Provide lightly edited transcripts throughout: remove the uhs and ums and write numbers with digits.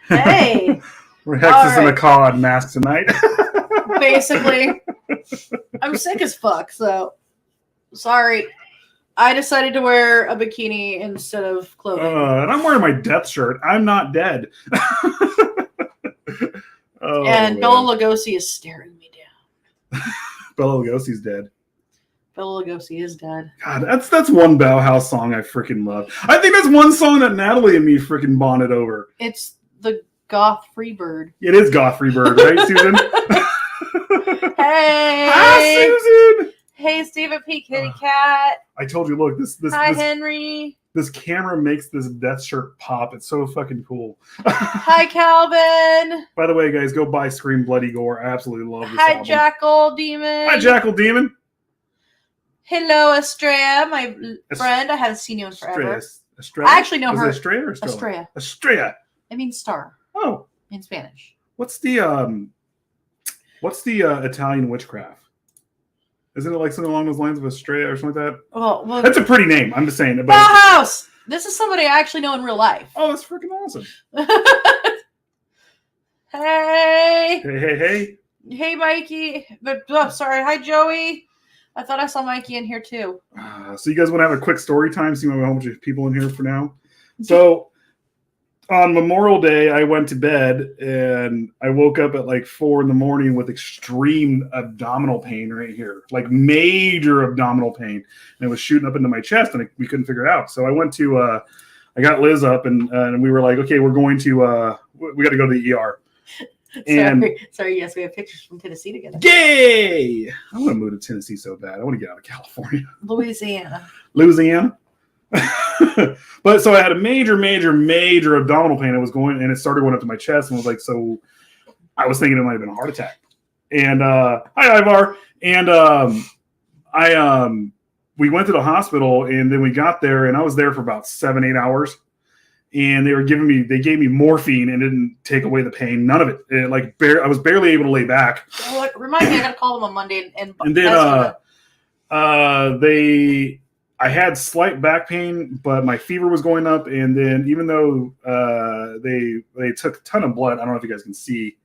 Hey. We're hexes in a cod mask tonight. Basically. I'm sick as fuck, so sorry. I decided to wear a bikini instead of clothing. And I'm wearing my death shirt. I'm not dead. And Bela Lugosi is staring me down. Bela Lugosi's dead. Bela Lugosi is dead. God, that's one Bauhaus song I freaking love. I think that's one song that Natalie and me freaking bonded over. It's the Goth Freebird. It is Goth Freebird, right, Susan? Hey! Hi, Susan! Hey, Stephen P. Kitty Cat. I told you, look, Hi, Henry. This camera makes this death shirt pop. It's so fucking cool. Hi, Calvin. By the way, guys, go buy Scream Bloody Gore. I absolutely love this album. Hi, Jackal Demon. Hi, Jackal Demon. Hello, Estrella, my friend. I haven't seen you in forever. Estrella? I actually know her. Is it Estrella or Estrella? Estrella. Estrella. It means star. Oh. In Spanish. What's the Italian witchcraft? Isn't it like something along those lines of Estrella or something like that? Well, that's a pretty name. I'm just saying. Bauhaus! This is somebody I actually know in real life. Oh, that's freaking awesome. Hey. Hey. Hey, Mikey. Sorry. Hi, Joey. I thought I saw Mikey in here too. So you guys want to have a quick story time? See, we have a whole bunch of people in here for now. So on Memorial Day, I went to bed and I woke up at like 4 a.m. with extreme abdominal pain right here, like major abdominal pain, and it was shooting up into my chest, and we couldn't figure it out. So I went to, I got Liz up, and we were like, okay, we're going to, we got to go to the ER. Sorry, yes, we have pictures from Tennessee together. Yay! I want to move to Tennessee so bad. I want to get out of California. Louisiana. But so I had a major abdominal pain. It was going, and it started going up to my chest, and was like, so I was thinking it might have been a heart attack. And hi, Ivar. And we went to the hospital, and then we got there, and I was there for about 7-8 hours. And they gave me morphine and didn't take away the pain. None of it. I was barely able to lay back. Oh, remind me, I got to call them on Monday. And then I had slight back pain, but my fever was going up. And then even though they took a ton of blood, I don't know if you guys can see.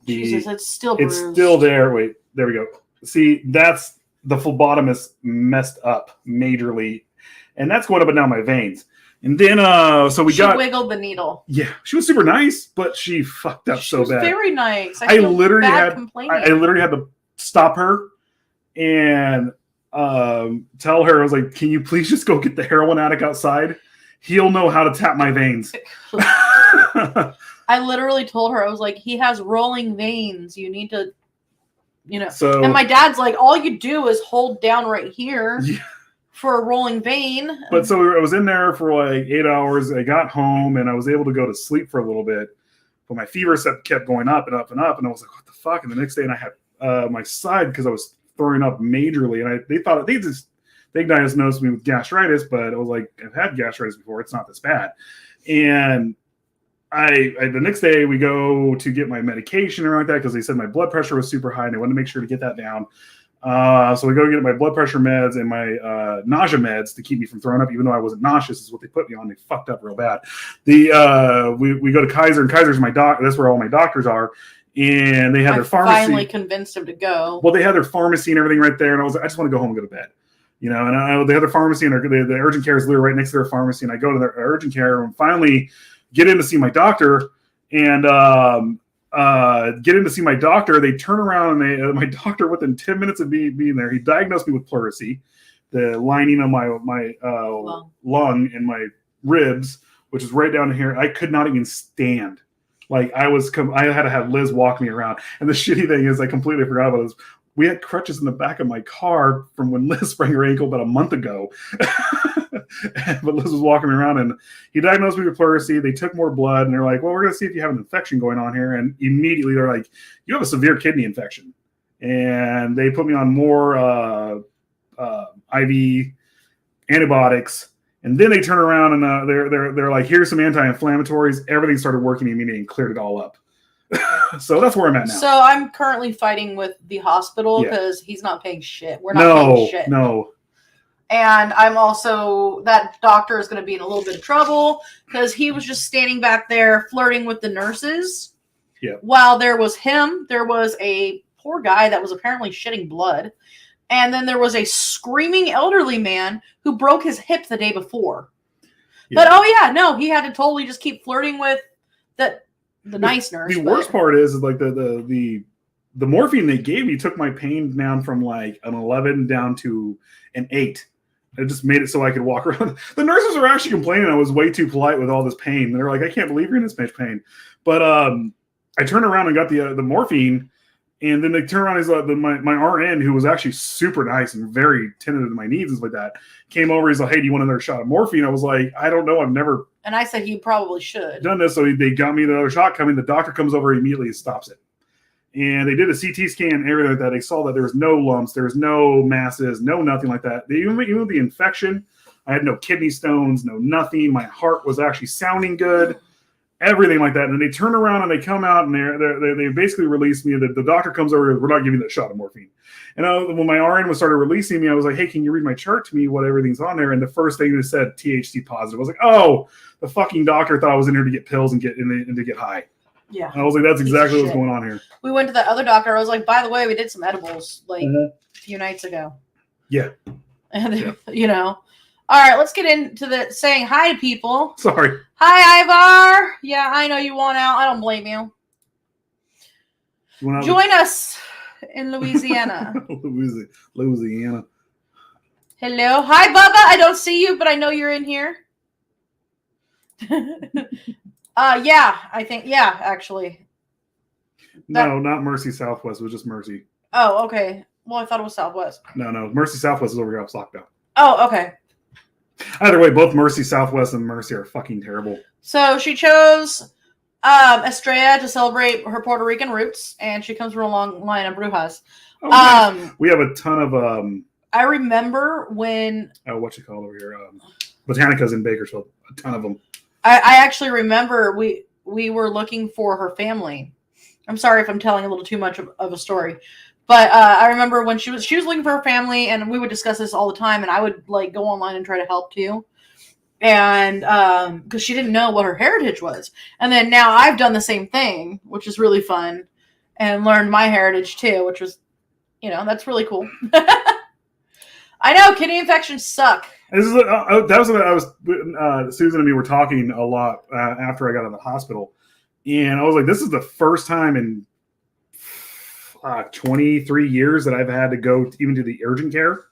Jesus, it's still bruised. It's still there. Wait, there we go. See, that's the phlebotomist messed up majorly. And that's going up and down my veins. And then, she wiggled the needle. Yeah, she was super nice, but she fucked up so bad. She was very nice. I literally had to stop her and tell her, I was like, can you please just go get the heroin addict outside? He'll know how to tap my veins. I literally told her, I was like, he has rolling veins. You need to, and my dad's like, all you do is hold down right here. Yeah. For a rolling vein. But so I was in there for like 8 hours. I got home and I was able to go to sleep for a little bit. But my fever kept going up and up and up. And I was like, what the fuck? And the next day, and I had my side because I was throwing up majorly. And they diagnosed me with gastritis, but I was like, I've had gastritis before. It's not this bad. And the next day we go to get my medication or like that because they said my blood pressure was super high and they wanted to make sure to get that down. So we go get my blood pressure meds and my nausea meds to keep me from throwing up, even though I wasn't nauseous, is what they put me on. They fucked up real bad. We go to Kaiser, and Kaiser's my doc. That's where all my doctors are. And they had their pharmacy. I finally convinced him to go. Well, they had their pharmacy and everything right there. And I was like, I just want to go home and go to bed. And they had their pharmacy, and the urgent care is literally right next to their pharmacy. And I go to their urgent care and finally get in to see my doctor. And they turn around and my doctor, within 10 minutes of being there, he diagnosed me with pleurisy, the lining of my lung and my ribs, which is right down here. I could not even stand. Like I had to have Liz walk me around. And the shitty thing is I completely forgot about this. We had crutches in the back of my car from when Liz sprained her ankle about a month ago. But Liz was walking me around, and he diagnosed me with pleurisy. They took more blood, and they're like, well, we're going to see if you have an infection going on here. And immediately they're like, you have a severe kidney infection. And they put me on more IV antibiotics. And then they turn around and they're like, here's some anti-inflammatories. Everything started working immediately and cleared it all up. So that's where I'm at now. So I'm currently fighting with the hospital because he's not paying shit. We're not paying shit. No. And I'm also, that doctor is going to be in a little bit of trouble because he was just standing back there flirting with the nurses. Yeah. While there was a poor guy that was apparently shitting blood. And then there was a screaming elderly man who broke his hip the day before. Yeah. But he had to totally just keep flirting with the nice nurse. The worst part is like the morphine they gave me took my pain down from like an 11 down to an 8. It just made it so I could walk around. The nurses were actually complaining I was way too polite with all this pain. They're like, I can't believe you're in this much pain. But I turned around and got the morphine, and then they turned around and my RN, who was actually super nice and very tended to my needs and stuff like that, came over. He's like, hey, do you want another shot of morphine? I was like, I don't know. I've never. And I said, you probably should. Done this. So they got me the other shot coming. The doctor comes over immediately and stops it. And they did a CT scan and everything like that. They saw that there was no lumps, there was no masses, no nothing like that. Even the infection, I had no kidney stones, no nothing. My heart was actually sounding good, everything like that. And they turn around and they come out and they basically release me. The doctor comes over, we're not giving that shot of morphine. And when my RN started releasing me, I was like, hey, can you read my chart to me, what everything's on there? And the first thing that said THC positive. I was like, oh, the fucking doctor thought I was in here to get pills and to get high. Yeah. I was like, that's exactly what's going on here. We went to the other doctor. I was like, by the way, we did some edibles a few nights ago. Yeah. And, All right, let's get into the saying hi to people. Sorry. Hi, Ivar. Yeah, I know you want out. I don't blame you. Join us in Louisiana. Louisiana. Hello. Hi, Bubba. I don't see you, but I know you're in here. Actually. No, not Mercy Southwest. It was just Mercy. Oh, okay. Well, I thought it was Southwest. No. Mercy Southwest is over here off lockdown. Oh, okay. Either way, both Mercy Southwest and Mercy are fucking terrible. So she chose Estrella to celebrate her Puerto Rican roots, and she comes from a long line of brujas. Oh, nice. We have a ton of I remember when what you call over here? Botanica's in Bakersfield. A ton of them. I actually remember we were looking for her family. I'm sorry if I'm telling a little too much of a story, but I remember when she was looking for her family, and we would discuss this all the time, and I would go online and try to help too, and because she didn't know what her heritage was, and then now I've done the same thing, which is really fun, and learned my heritage too, which was, that's really cool. I know kidney infections suck. This is that was what I was. Susan and me were talking a lot after I got out of the hospital, and I was like, "This is the first time in 23 years that I've had to go even to the urgent care.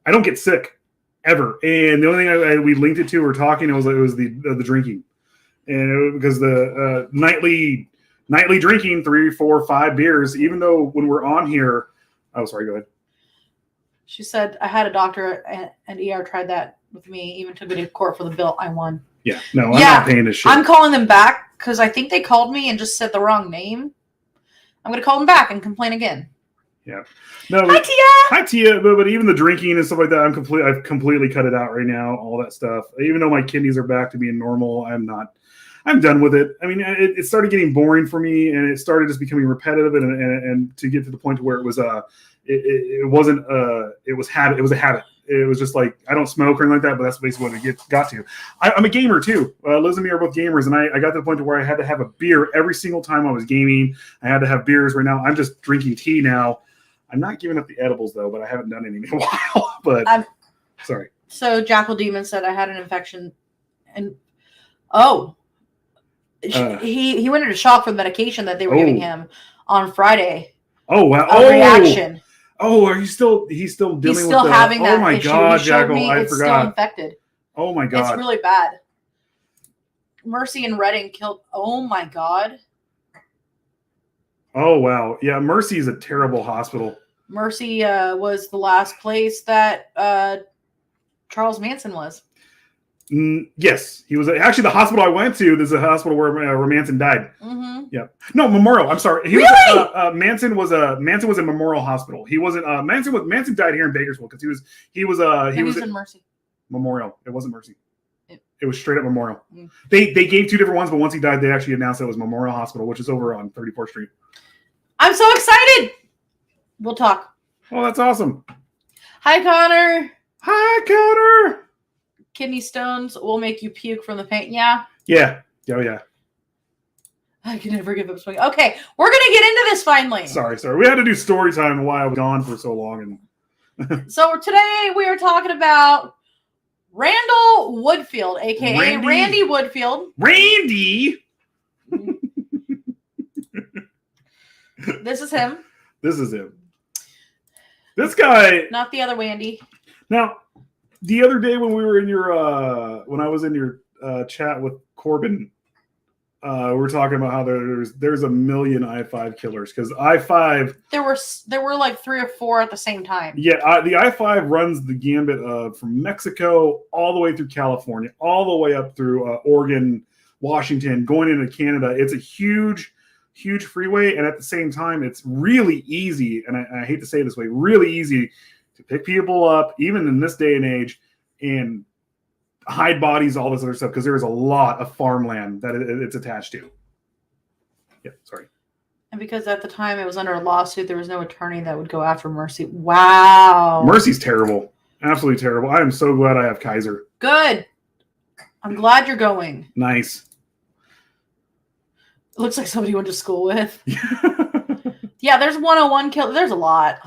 I don't get sick ever, and the only thing we linked it to, we're talking, it was the drinking, and because the nightly drinking 3, 4, 5 beers, even though when we're on here, oh sorry, go ahead. She said, I had a doctor and ER tried that with me, even took me to court for the bill. I won. Yeah, no, I'm not paying this shit. I'm calling them back because I think they called me and just said the wrong name. I'm going to call them back and complain again. Yeah. No. Hi, Tia. Hi, Tia. But even the drinking and stuff like that, I've completely cut it out right now, all that stuff. Even though my kidneys are back to being normal, I'm done with it. I mean, it started getting boring for me, and it started just becoming repetitive, and to get to the point where it was it wasn't it was habit. It was a habit. It was just like, I don't smoke or anything like that, but that's basically what it got to. I'm a gamer too. Liz and me are both gamers, and I got to the point to where I had to have a beer every single time I was gaming. I had to have beers. Right now, I'm just drinking tea now. I'm not giving up the edibles though, but I haven't done any in a while. But sorry. So Jackal Demon said I had an infection, and he went into shock from the medication that they were giving him on Friday. Oh wow! Reaction. Oh, are you still? He's still dealing with He's still having that. Oh my issue. God, Jackal! I forgot. It's still infected. Oh my God! It's really bad. Mercy and Redding killed. Oh my God. Oh wow! Yeah, Mercy is a terrible hospital. Mercy was the last place that Charles Manson was. Yes, he was actually the hospital I went to. This is a hospital where Manson died. Mm-hmm. Yeah, no, Memorial. I'm sorry. Really? Manson was a Memorial Hospital. He wasn't. Manson died here in Bakersfield because he was in Mercy. Memorial. It wasn't Mercy. It was straight up Memorial. Mm. They gave 2 different ones, but once he died, they actually announced it was Memorial Hospital, which is over on 34th Street. I'm so excited. We'll talk. Oh, that's awesome. Hi, Connor. Hi, Connor. Kidney stones will make you puke from the pain. Yeah. Yeah. Oh, yeah. I can never give up swinging. Okay, we're going to get into this finally. Sorry. We had to do story time and why I was gone for so long. And So today we are talking about Randall Woodfield, a.k.a. Randy Woodfield. Randy? This is him. This is him. This guy. Not the other Wandy. Now, the other day when we were in your, when I was in your chat with Corbin, we were talking about how there's a million I-5 killers because I-5. There were like 3 or 4 at the same time. Yeah, the I-5 runs the gambit of from Mexico all the way through California, all the way up through Oregon, Washington, going into Canada. It's a huge freeway, and at the same time, it's really easy, and I hate to say it this way, really easy to pick people up, even in this day and age, and hide bodies, all this other stuff, because there's a lot of farmland that it's attached to. Yeah, sorry. And because at the time it was under a lawsuit, there was no attorney that would go after Mercy. Wow. Mercy's terrible. Absolutely terrible. I am so glad I have Kaiser. Good. I'm glad you're going. Nice. It looks like somebody you went to school with. Yeah, there's 101 kill. There's a lot.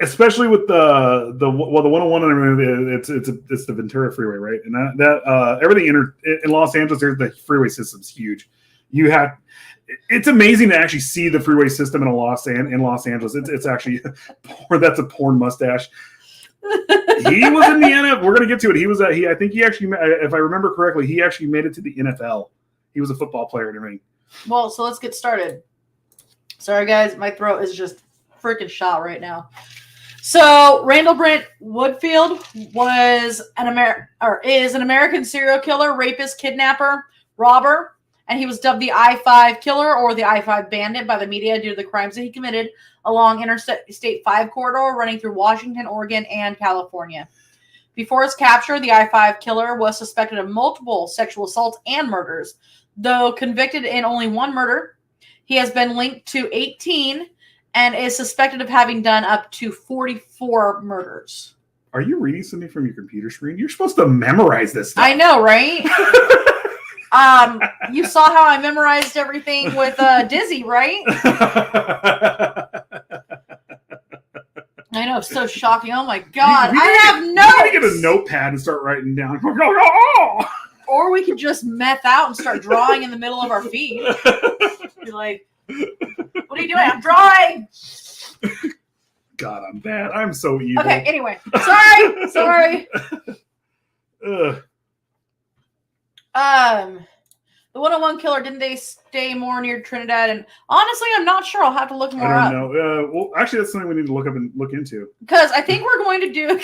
Especially with the 101, it's the Ventura Freeway, right? And that everything in Los Angeles, the freeway system's huge. It's amazing to actually see the freeway system in Los Angeles. It's actually that's a porn mustache. He was in the NFL. We're gonna get to it. I think he actually, if I remember correctly, he actually made it to the NFL. He was a football player and everything. Well, so let's get started. Sorry, guys, my throat is just freaking shot right now. So Randall Brent Woodfield is an American serial killer, rapist, kidnapper, robber, and he was dubbed the I-5 killer or the I-5 bandit by the media due to the crimes that he committed along Interstate 5 corridor running through Washington, Oregon, and California. Before his capture, the I-5 killer was suspected of multiple sexual assaults and murders. Though convicted in only 1 murder, he has been linked to 18 and is suspected of having done up to 44 murders. Are you reading something from your computer screen? You're supposed to memorize this stuff. I know, right? You saw how I memorized everything with Dizzy, right? I know, it's so shocking. Oh my God. I have notes. You gotta get a notepad and start writing down. Or we could just meth out and start drawing in the middle of our feed. Be like, what are you doing? I'm drawing. God, I'm bad. I'm so evil. Okay, anyway. Sorry. Ugh. The 101 killer, didn't they stay more near Trinidad? And honestly, I'm not sure. I'll have to look more up. I don't know. Well, actually, that's something we need to look up and look into. Because I think we're going to do...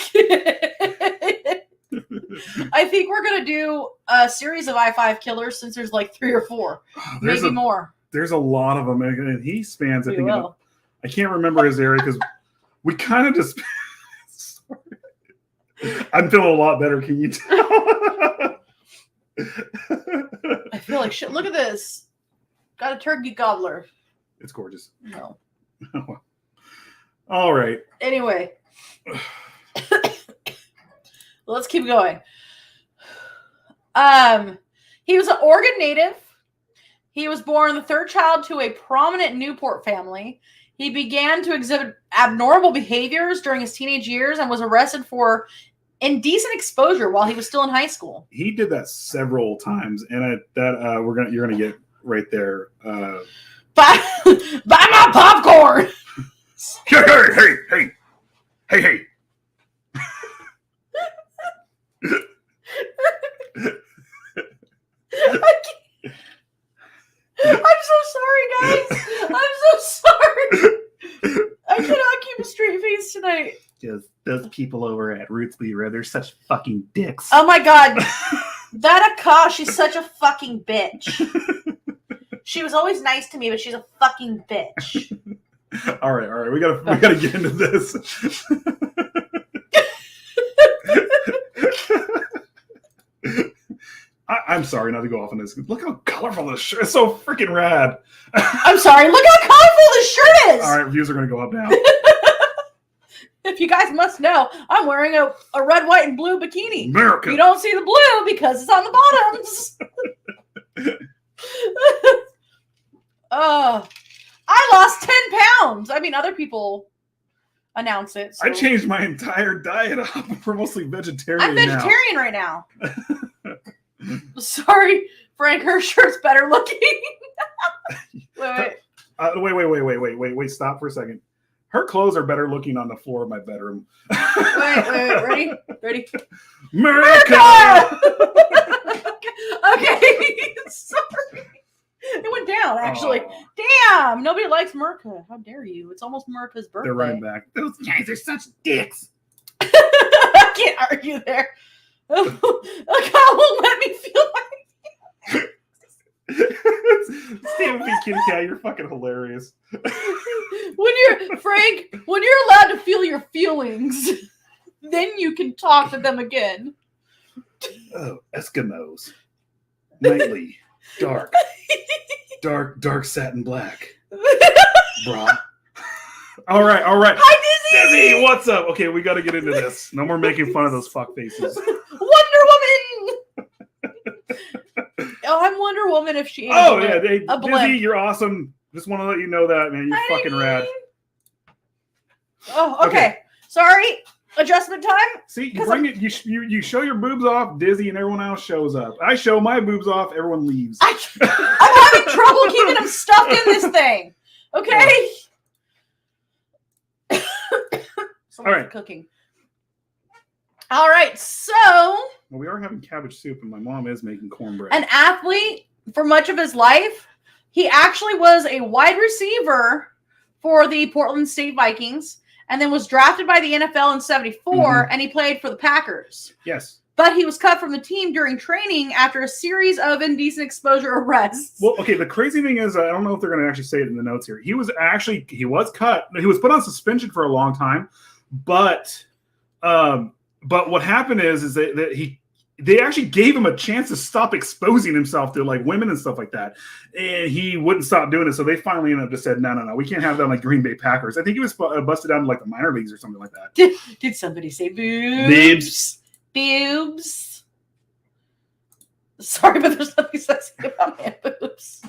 I think we're going to do a series of I-5 killers since there's like 3 or 4. Maybe more. There's a lot of them. And he spans, I can't remember his area because we kind of just... I'm feeling a lot better. Can you tell? I feel like shit. Look at this. Got a turkey gobbler. It's gorgeous. No. All right. Anyway. Let's keep going. He was an Oregon native. He was born the 3rd child to a prominent Newport family. He began to exhibit abnormal behaviors during his teenage years and was arrested for indecent exposure while he was still in high school. He did that several times, and you're gonna get right there. Buy my popcorn. Hey. I'm so sorry, guys. I'm so sorry. I cannot keep a straight face tonight. Because those people over at Roots Beer, they're such fucking dicks. Oh my God. That Akash, she's such a fucking bitch. She was always nice to me, but she's a fucking bitch. All right. We gotta get into this. I'm sorry not to go off on this. Look how colorful this shirt is. So freaking rad. I'm sorry. Look how colorful this shirt is. All right, views are going to go up now. If you guys must know, I'm wearing a red, white, and blue bikini. America. You don't see the blue because it's on the bottoms. I lost 10 pounds. I mean, other people announce it. So. I changed my entire diet up. We're mostly vegetarian I'm vegetarian right now. Sorry, Frank, her shirt's better looking. Wait. Wait. Stop for a second. Her clothes are better looking on the floor of my bedroom. Wait. Ready? America! Okay. Sorry. It went down, actually. Oh. Damn. Nobody likes Merca. How dare you? It's almost Merca's birthday. They're running back. Those guys are such dicks. I can't argue there. God won't let me feel like Stephen B. Kitty Cat, you're fucking hilarious. when you're allowed to feel your feelings, then you can talk to them again. Oh, Eskimos. Nightly. Dark satin black. Brah. All right. Hi, Dizzy! Dizzy, what's up? Okay, we got to get into this. No more making fun of those fuck faces. Wonder Woman! Oh, I'm Wonder Woman if she ate a blimp. Dizzy, you're awesome. Just want to let you know that, man. You're fucking rad. Oh, okay. Sorry. Adjustment time? See, you bring it. You show your boobs off, Dizzy, and everyone else shows up. I show my boobs off, everyone leaves. I'm having trouble keeping them stuffed in this thing. Okay. All right. Cooking. All right. So. Well, we are having cabbage soup, and my mom is making cornbread. An athlete for much of his life. He actually was a wide receiver for the Portland State Vikings. And then was drafted by the NFL in 74, and he played for the Packers. Yes. But he was cut from the team during training after a series of indecent exposure arrests. Well, okay, the crazy thing is, I don't know if they're going to actually say it in the notes here. He was cut. He was put on suspension for a long time. But what happened is that they actually gave him a chance to stop exposing himself to like women and stuff like that. And he wouldn't stop doing it. So they finally ended up just said, no. We can't have that like Green Bay Packers. I think he was busted down to like the minor leagues or something like that. Did somebody say boobs? Boobs. Sorry, but there's nothing sexy about man boobs.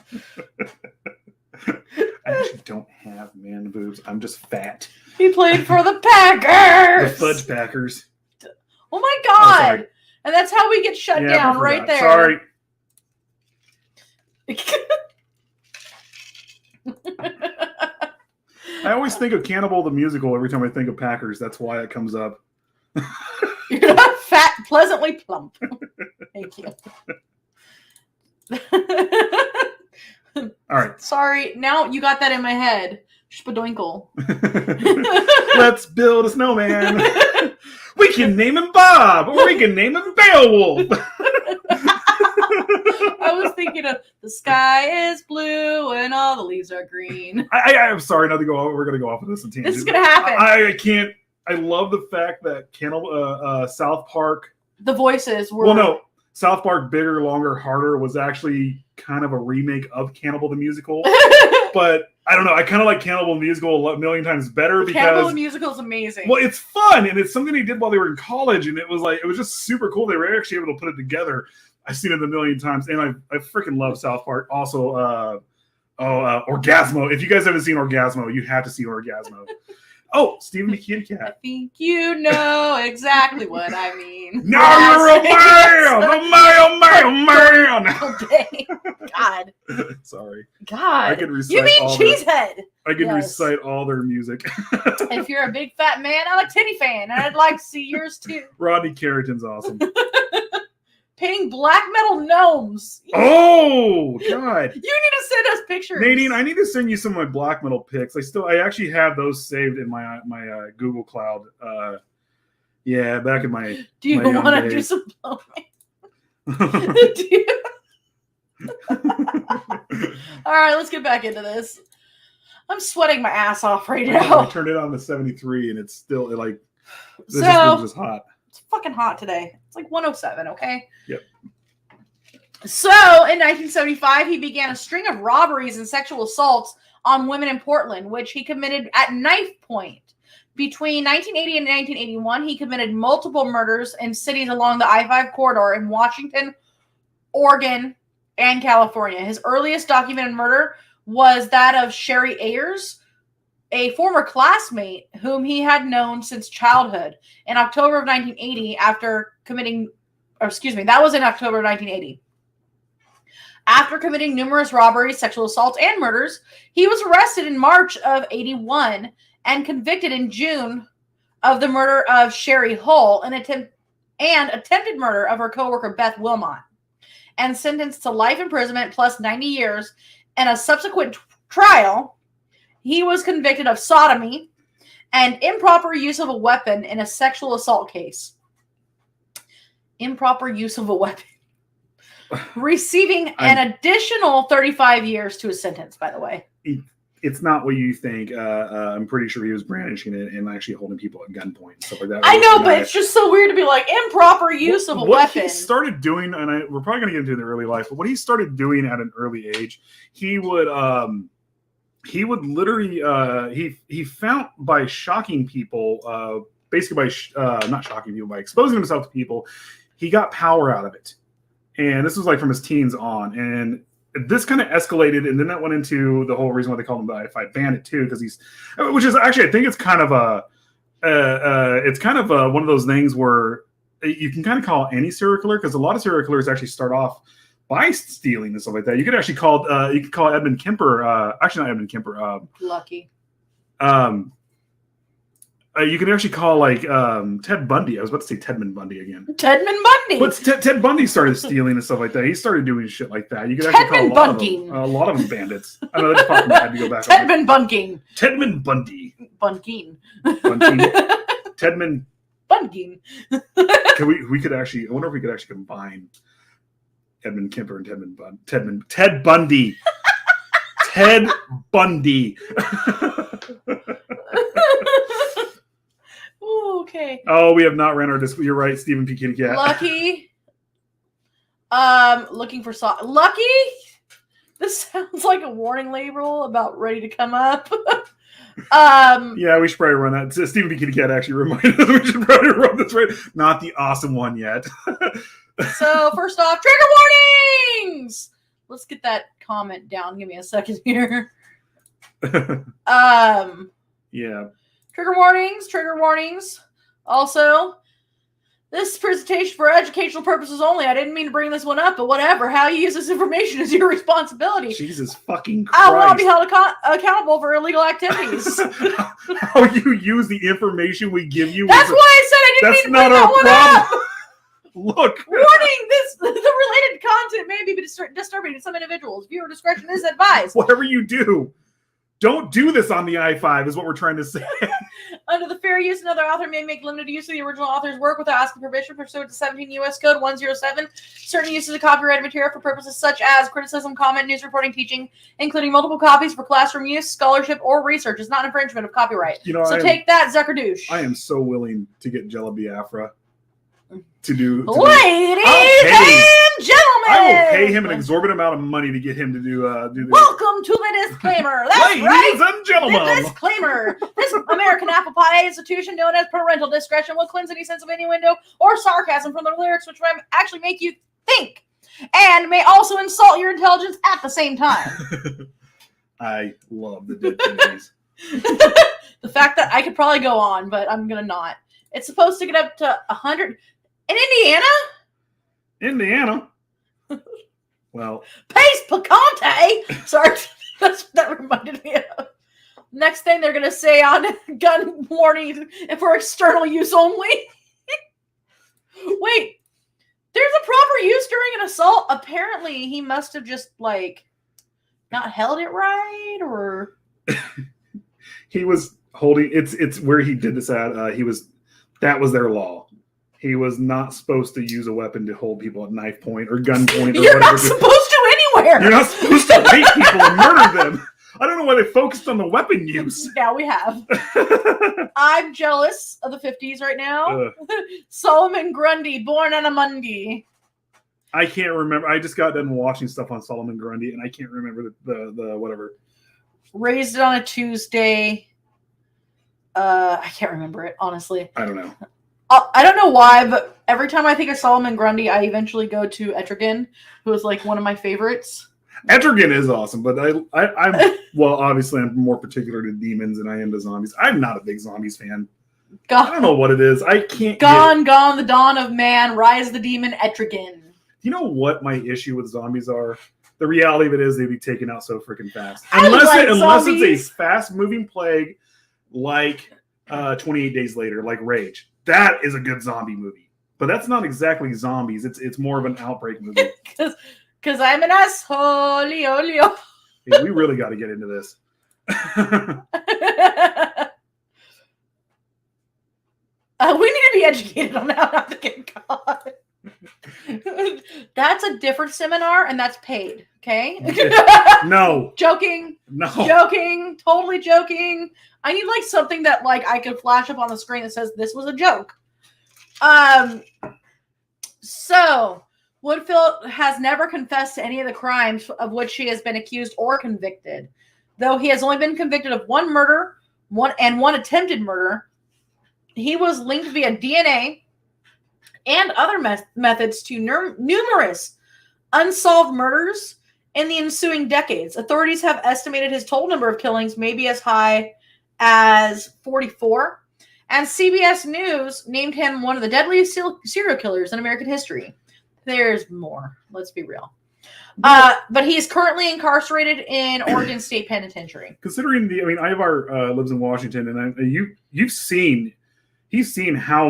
I actually don't have man boobs. I'm just fat. He played for the Packers. The Fudge Packers. Oh my God. Oh, and that's how we get shut down right there. Sorry. I always think of Cannibal the Musical every time I think of Packers. That's why it comes up. You're not fat, pleasantly plump. Thank you. All right. Sorry. Now you got that in my head. Spadoinkle. Let's build a snowman. We can name him Bob, or we can name him Beowulf. I was thinking of the sky is blue and all the leaves are green. I'm sorry not to go. We're going to go off on this tangent. This is going to happen. I can't. I love the fact that South Park. The voices were. Well, no. South Park Bigger, Longer, Harder was actually kind of a remake of Cannibal the Musical. But I don't know. I kind of like Cannibal the Musical a million times better because Cannibal the Musical is amazing. Well, it's fun and it's something they did while they were in college, and it was just super cool. They were actually able to put it together. I've seen it a million times, and I freaking love South Park. Also, Orgasmo. If you guys haven't seen Orgasmo, you have to see Orgasmo. Oh, Stephen the Kitty Cat. I think you know exactly what I mean. Now you're a man! God. Sorry. God. I can recite you mean Cheesehead? I can recite all their music. If you're a big fat man, I'm a titty fan, and I'd like to see yours too. Rodney Carrington's awesome. Painting black metal gnomes. Oh, God. You need to send us pictures. Nadine, I need to send you some of my black metal pics. I actually have those saved in my Google Cloud. Yeah, back in my Do you want to do some blowing? Do you? All right, let's get back into this. I'm sweating my ass off right now. I turned it on to 73 and it's still this is just hot. It's fucking hot today. It's like 107, okay? Yep. So, in 1975, he began a string of robberies and sexual assaults on women in Portland, which he committed at knife point. Between 1980 and 1981, he committed multiple murders in cities along the I-5 corridor in Washington, Oregon, and California. His earliest documented murder was that of Sherry Ayers, a former classmate whom he had known since childhood. In October of 1980, that was in October of 1980. After committing numerous robberies, sexual assaults, and murders, he was arrested in March of 81 and convicted in June of the murder of Sherry Hull and attempted murder of her coworker Beth Wilmot, and sentenced to life imprisonment plus 90 years. In a subsequent trial, he was convicted of sodomy and improper use of a weapon in a sexual assault case. Improper use of a weapon. Receiving an additional 35 years to his sentence, by the way. It's not what you think. I'm pretty sure he was brandishing it and actually holding people at gunpoint and stuff like that. I know, but it's just so weird to be like, improper use of a weapon. What he started doing, and we're probably going to get into the early life, but what he started doing at an early age, he would literally, he found by shocking people, basically by not shocking people, by exposing himself to people, he got power out of it. And this was like from his teens on. And this kind of escalated, and then that went into the whole reason why they call him the I-5 Bandit too, because which is actually, I think it's kind of one of those things where you can kind of call any serial killer, because a lot of serial killers actually start off by stealing and stuff like that. You could actually call Edmund Kemper, actually not Edmund Kemper, Lucky. You can actually call like Ted Bundy. I was about to say Tedman Bundy again. Tedman Bundy. But Ted Bundy started stealing and stuff like that. He started doing shit like that. You could actually call a lot of them bandits. I know that's popped. I had to go back. Tedman Bunking. Tedman Bundy. Bunking. Tedman Bunking. We could actually. I wonder if we could actually combine Edmund Kemper and Ted Bundy. Ted Bundy. Ooh, okay. Oh, we have not ran our disc. You're right, Stephen P. Kitty Cat. Lucky. Looking for Lucky? This sounds like a warning label about ready to come up. Yeah, we should probably run that. Stephen P. Kitty Cat actually reminded us we should probably run this right. Not the awesome one yet. So, first off, trigger warnings! Let's get that comment down. Give me a second here. Yeah. Trigger warnings. Also, this presentation for educational purposes only. I didn't mean to bring this one up, but whatever. How you use this information is your responsibility. Jesus fucking Christ. I will not be held accountable for illegal activities. How you use the information we give you. That's why I said I didn't mean to bring that one up. Look. Warning, the related content may be disturbing to some individuals. Viewer discretion is advised. Whatever you do, don't do this on the I-5 is what we're trying to say. Under the fair use, another author may make limited use of the original author's work without asking permission pursuant to 17 U.S. Code 107. Certain uses of copyrighted material for purposes such as criticism, comment, news reporting, teaching, including multiple copies for classroom use, scholarship, or research, is not infringement of copyright. So take that, Zuckerdouche. I am so willing to get Jella Biafra to do. Ladies and gentlemen, I will pay him an exorbitant amount of money to get him to do this. Welcome to the disclaimer. That's Ladies right. and gentlemen. The disclaimer. This American apple pie institution known as parental discretion will cleanse any sense of innuendo or sarcasm from the lyrics, which might actually make you think and may also insult your intelligence at the same time. I love the Dead Kennedys. The fact that I could probably go on, but I'm going to not. It's supposed to get up to 100. In Indiana? Well. Pace Picante! Sorry, that reminded me of. Next thing they're going to say on gun warning and for external use only. Wait, there's a proper use during an assault? Apparently, he must have just, not held it right, or... He was holding... It's where he did this at. That was their law. He was not supposed to use a weapon to hold people at knife point or gun point or You're whatever. Not supposed to anywhere. You're not supposed to rape people and murder them. I don't know why they focused on the weapon use. Now we have. I'm jealous of the 50s right now. Solomon Grundy, born on a Monday. I can't remember. I just got done watching stuff on Solomon Grundy, and I can't remember the whatever. Raised on a Tuesday. I can't remember it, honestly. I don't know. I don't know why, but every time I think of Solomon Grundy, I eventually go to Etrigan, who is like one of my favorites. Etrigan is awesome, but I'm well, obviously I'm more particular to demons than I am to zombies. I'm not a big zombies fan. I don't know what it is. I can't. Gone, the dawn of man, rise the demon, Etrigan. You know what my issue with zombies are? The reality of it is they'd be taken out so freaking fast. Unless it's a fast-moving plague like 28 Days Later, like Rage. That is a good zombie movie. But that's not exactly zombies. It's more of an outbreak movie. Because I'm an asshole. Hey, we really got to get into this. We need to be educated on how not to get caught. That's a different seminar, and that's paid. Okay? No. Joking. No. Joking. Totally joking. I need like something that like I could flash up on the screen that says this was a joke. So Woodfield has never confessed to any of the crimes of which he has been accused or convicted, though he has only been convicted of one murder, one attempted murder. He was linked via DNA and other methods to numerous unsolved murders in the ensuing decades. Authorities have estimated his total number of killings may be as high as 44, and CBS News named him one of the deadliest serial killers in American history. There's more. Let's be real. But he's currently incarcerated in Oregon State Penitentiary. Considering Ivar lives in Washington, and he's seen how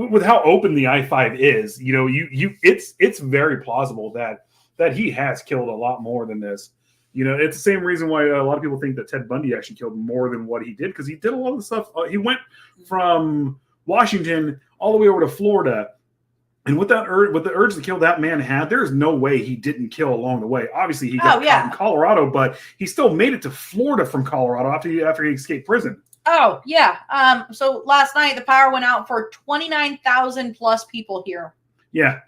with how open the I-5 is. It's very plausible that he has killed a lot more than this. It's the same reason why a lot of people think that Ted Bundy actually killed more than what he did, because he did a lot of the stuff. He went from Washington all the way over to Florida. And with the urge to kill that man had, there's no way he didn't kill along the way. Obviously, he got caught in Colorado, but he still made it to Florida from Colorado after he escaped prison. Oh, yeah. So last night, the power went out for 29,000 plus people here. Yeah,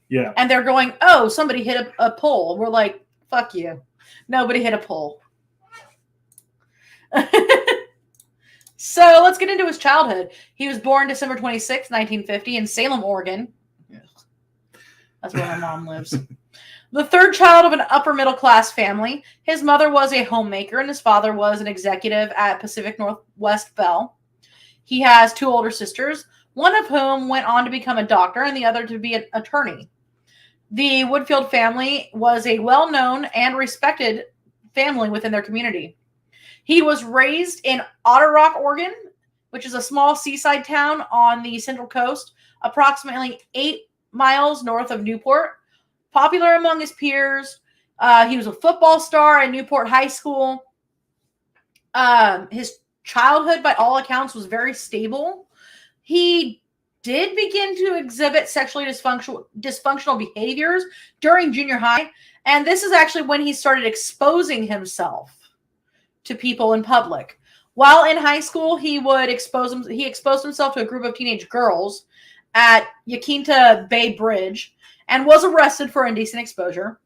yeah. And they're going, oh, somebody hit a pole. We're like, fuck you. Nobody hit a pole. So let's get into his childhood. He was born December 26, 1950 in Salem, Oregon. That's where my mom lives. The third child of an upper middle class family. His mother was a homemaker and his father was an executive at Pacific Northwest Bell. He has two older sisters, one of whom went on to become a doctor and the other to be an attorney. The Woodfield family was a well-known and respected family within their community. He was raised in Otter Rock, Oregon, which is a small seaside town on the Central Coast, approximately 8 miles north of Newport. Popular among his peers. He was a football star at Newport High School. His childhood, by all accounts, was very stable. He did begin to exhibit sexually dysfunctional behaviors during junior high, and this is actually when he started exposing himself to people in public. While in high school, he exposed himself to a group of teenage girls at Yaquinta Bay Bridge and was arrested for indecent exposure.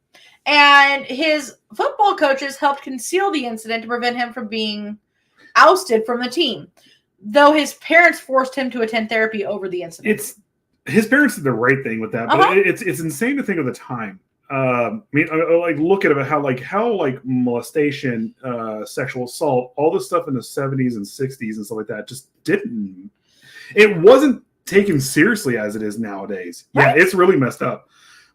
And his football coaches helped conceal the incident to prevent him from being ousted from the team, though his parents forced him to attend therapy over the incident. His parents did the right thing with that, but it's insane to think of the time. Look at it, how molestation, sexual assault, all this stuff in the 70s and 60s and stuff like that just it wasn't taken seriously as it is nowadays. Right? Yeah, it's really messed up.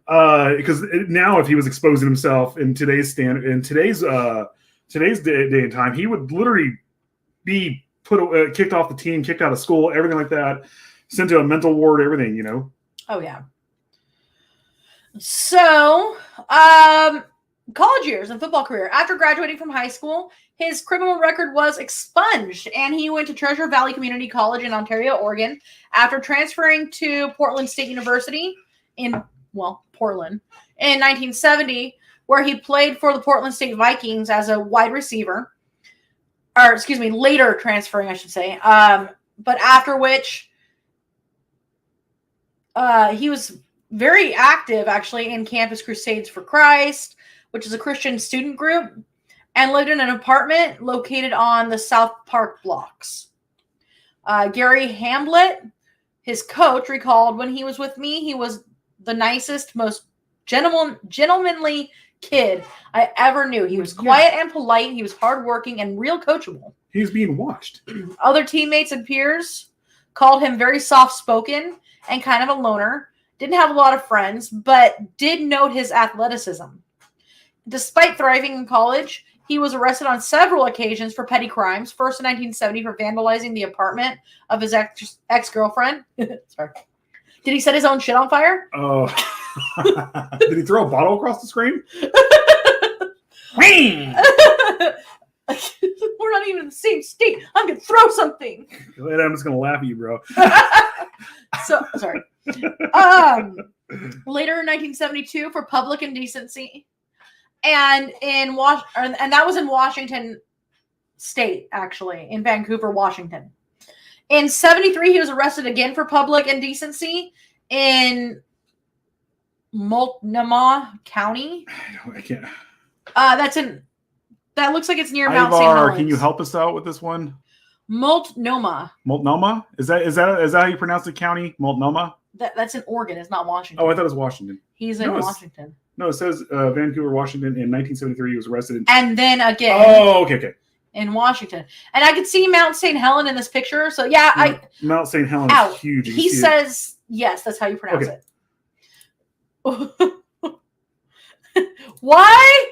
Because now, if he was exposing himself in today's day and time, he would literally be kicked off the team, kicked out of school, everything like that, sent to a mental ward, everything. Oh yeah. So, college years and football career. After graduating from high school, his criminal record was expunged, and he went to Treasure Valley Community College in Ontario, Oregon, after transferring to Portland State University in Portland in 1970, where he played for the Portland State Vikings as a wide receiver. Later transferring, I should say. But after which, he was very active, actually, in Campus Crusades for Christ, which is a Christian student group. and lived in an apartment located on the South Park blocks. Gary Hamblett, his coach, recalled, when he was with me, he was the nicest, most gentlemanly kid I ever knew. He was quiet and polite. He was hardworking and real coachable. He was being watched. Other teammates and peers called him very soft-spoken and kind of a loner. Didn't have a lot of friends, but did note his athleticism. Despite thriving in college, he was arrested on several occasions for petty crimes. First in 1970 for vandalizing the apartment of his ex-girlfriend. Sorry. Did he set his own shit on fire? Oh. Did he throw a bottle across the screen? We're not even in the same state. I'm going to throw something. I'm just going to laugh at you, bro. So, sorry. Later in 1972 for public indecency. And and that was in Washington State, actually, in Vancouver, Washington. In 73, he was arrested again for public indecency in Multnomah County. I can't. That looks like it's near Mount St. Ivar, Helens. can you help us out with this one? Multnomah. Multnomah? Is that how you pronounce the county? Multnomah? That's in Oregon. It's not Washington. Oh, I thought it was Washington. He's in Washington. No, it says Vancouver, Washington. In 1973, he was arrested. And then again. Oh, okay. In Washington. And I could see Mount St. Helen in this picture. So, yeah. Mount St. Helen is huge. He says, yes, that's how you pronounce it. Why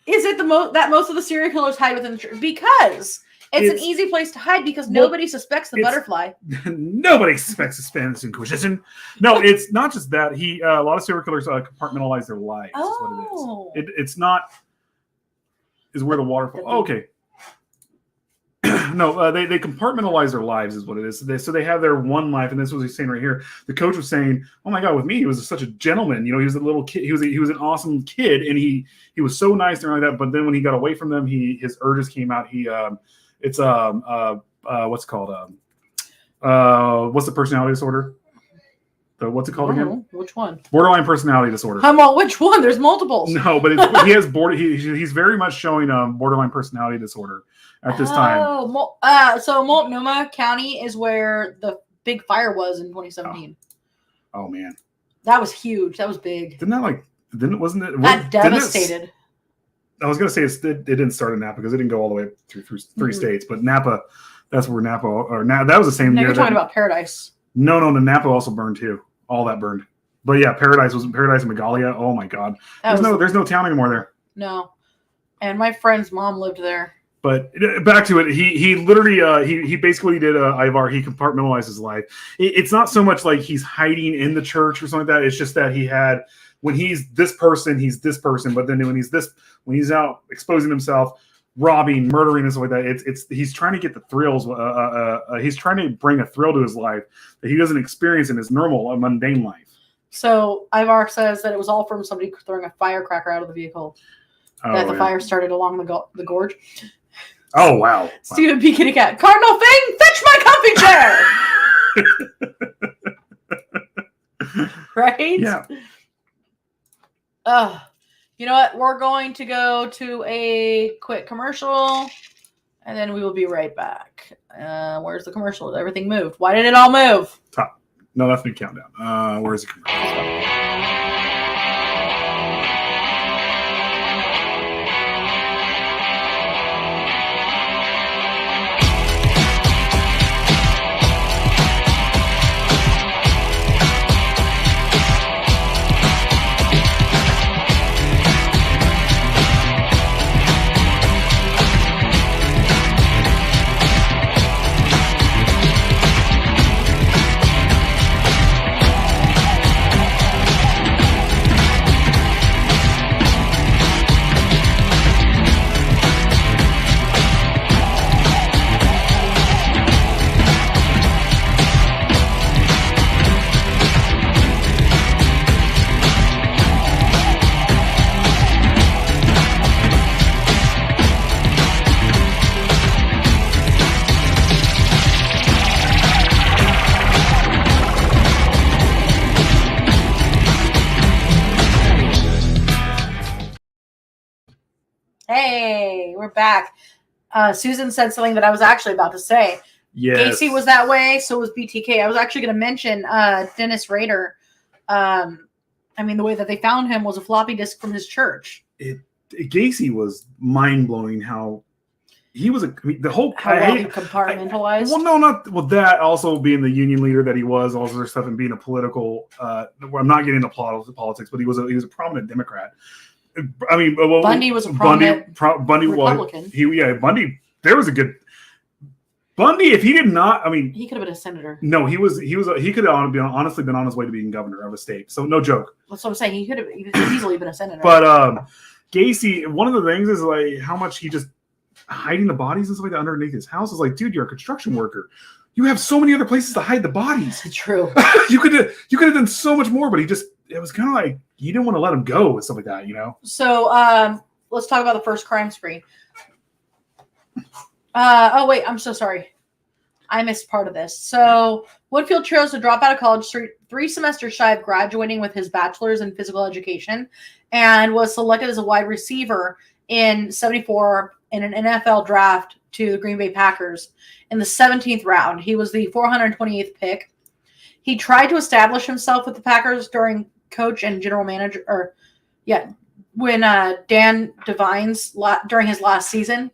is it that most of the serial killers hide within the church? Because it's an easy place to hide because nobody suspects the butterfly. Nobody suspects the Spanish Inquisition. No, it's not just that. A lot of serial killers compartmentalize their lives. Oh. Is what it is. It's not is where the waterfall. Oh, okay. No, they compartmentalize their lives is what it is. So they have their one life, and this was he's saying right here. The coach was saying, "Oh my God, with me, he was such a gentleman. You know, he was a little kid. He was an awesome kid, and he was so nice and like that. But then when he got away from them, his urges came out. What's it called? What's the personality disorder? What's it called again? Which one? Borderline personality disorder. Which one? There's multiples. No, but he has he's very much showing borderline personality disorder at this time. So Multnomah County is where the big fire was in 2017. Oh man, that was huge. That was big. Wasn't it? That devastated. I was gonna say it didn't start in Napa because it didn't go all the way through 3 states, but Napa, that's where Napa that was the same year. You're talking about Paradise. No, the Napa also burned too. All that burned. But yeah, Paradise and Magalia. Oh my God. There's no town anymore there. No. And my friend's mom lived there. But back to it, he literally he basically did Ivar. He compartmentalized his life. It's not so much like he's hiding in the church or something like that. It's just that when he's this person, he's this person. But then when he's out exposing himself, robbing, murdering, and stuff like that, he's trying to get the thrills. He's trying to bring a thrill to his life that he doesn't experience in his normal, mundane life. So Ivar says that it was all from somebody throwing a firecracker out of the vehicle. The fire started along the gorge. Oh wow! Stephen P. Kitty Cat. Cardinal Fing, fetch my comfy chair. Right? Yeah. You know what? We're going to go to a quick commercial, and then we will be right back. Where's the commercial? Everything moved. Why did it all move? Top. No, that's the countdown. Where's the commercial? Hey, we're back. Susan said something that I was actually about to say. Yes. Gacy was that way, so was BTK. I was actually going to mention Dennis Rader. The way that they found him was a floppy disk from his church. Gacy was mind-blowing how he was the whole how well he compartmentalized. That also being the union leader that he was, all this stuff, and being a political. I'm not getting into politics, but he was a prominent Democrat. Bundy was a prominent Bundy Republican. Bundy. There was a good Bundy. If he did not, he could have been a senator. No, he could have honestly been on his way to being governor of a state. So no joke. That's what I'm saying. He could have easily been a senator. But Gacy, one of the things is like how much he just hiding the bodies and stuff like that underneath his house is like, dude, you're a construction worker. You have so many other places to hide the bodies. True. you could have done so much more, but it was kind of like you didn't want to let him go with stuff like that, you know. So let's talk about the first crime spree. Oh wait, I'm so sorry. I missed part of this. So Woodfield chose to drop out of college 3 semesters shy of graduating with his bachelor's in physical education, and was selected as a wide receiver in '74 in an NFL draft to the Green Bay Packers in the 17th round. He was the 428th pick. He tried to establish himself with the Packers during coach and general manager, when Dan Devine's during his last season,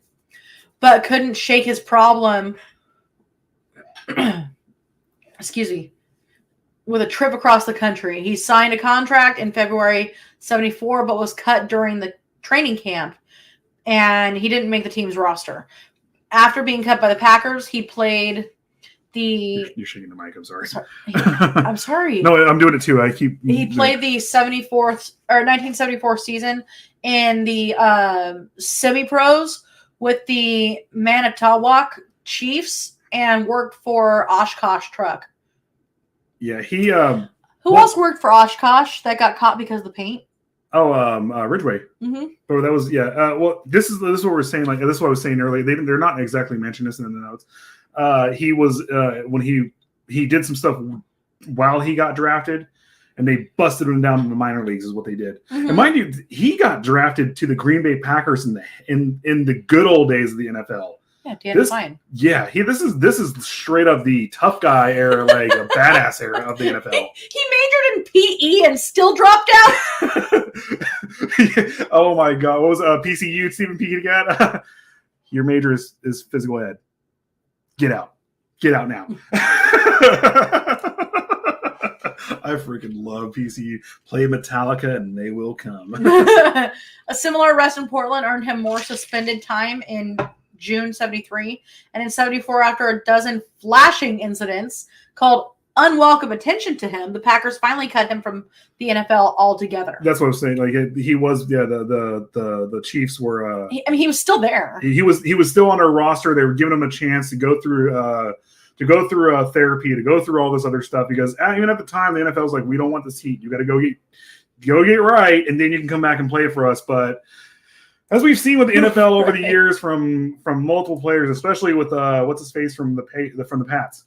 but couldn't shake his problem. Excuse me. With a trip across the country, he signed a contract in February '74, but was cut during the training camp, and he didn't make the team's roster. After being cut by the Packers, he played the. You're shaking the mic. I'm sorry. I'm sorry. No, I'm doing it too. He played the 1974 season in the semi-pros with the Manitowoc Chiefs and worked for Oshkosh Truck. Yeah, he. Who else worked for Oshkosh that got caught because of the paint? Ridgeway. Mm-hmm. But that was this is what we're saying. Like this is what I was saying earlier. They're not exactly mentioning this in the notes. He was when he did some stuff while he got drafted, and they busted him down in the minor leagues. Is what they did. Mm-hmm. And mind you, he got drafted to the Green Bay Packers in the good old days of the NFL. Yeah, Dan Devine. Yeah, this is straight up the tough guy era, like a badass era of the NFL. He majored in PE and still dropped out. Oh my God, what was PCU? Stephen P. again? Your major is physical ed. Get out now. I freaking love PCU. Play Metallica and they will come. A similar arrest in Portland earned him more suspended time in June '73, and in '74, after a dozen flashing incidents called unwelcome attention to him, the Packers finally cut him from the NFL altogether. That's what I was saying. Like he was, the Chiefs were. He was still there. He was still on their roster. They were giving him a chance to go through therapy, to go through all this other stuff, because even at the time the NFL was like, we don't want this heat. You got to go get right, and then you can come back and play for us. But as we've seen with the NFL over the years, from multiple players, especially with what's his face from the Pats,